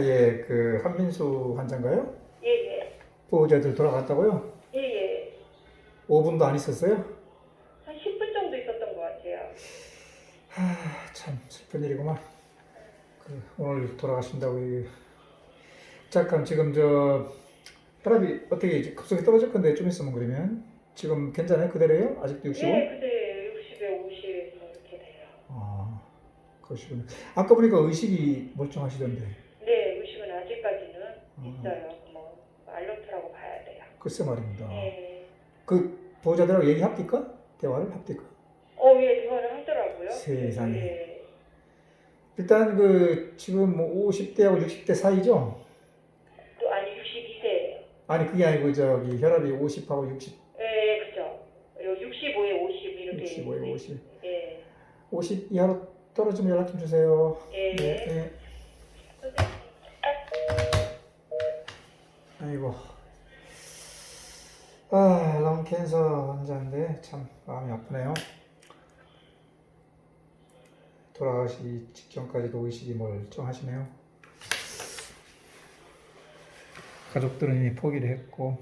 예, 그 한민수 환자인가요? 예, 예. 보호자들 돌아갔다고요? 예, 예. 5분도 안 있었어요? 한 10분 정도 있었던 것 같아요. 참 슬픈 일이구만. 오늘 돌아가신다고. 잠깐 지금 혈압이 어떻게 급속히 떨어질 건데 좀 있으면 그러면 지금 괜찮아요? 그대로예요? 아직도 65? 예, 근데 60에 50 이렇게 돼요. 아, 그러시군요. 아까 보니까 의식이 멀쩡하시던데. 네, 의식은 아직까지는 있어요. 뭐 알로트라고 봐야 돼요. 글쎄 말입니다. 예. 그 보호자들하고 얘기합니까? 대화를 합니까? 예, 대화를 하더라고요. 세상에. 예. 일단 지금 뭐 50대하고 60대 사이죠? 또 아니 62세예요. 아니 그게 아니고 혈압이 50하고 60, 예, 그죠. 65에 50 이렇게 65에 50. 예. 50 이하로 떨어지면 연락 좀 주세요. 예. 네, 네. 아이고. 런 캔서 환자인데 참 마음이 아프네요. 돌아가시기 직전까지도 의식이 멀쩡하시네요. 가족들은 이미 포기를 했고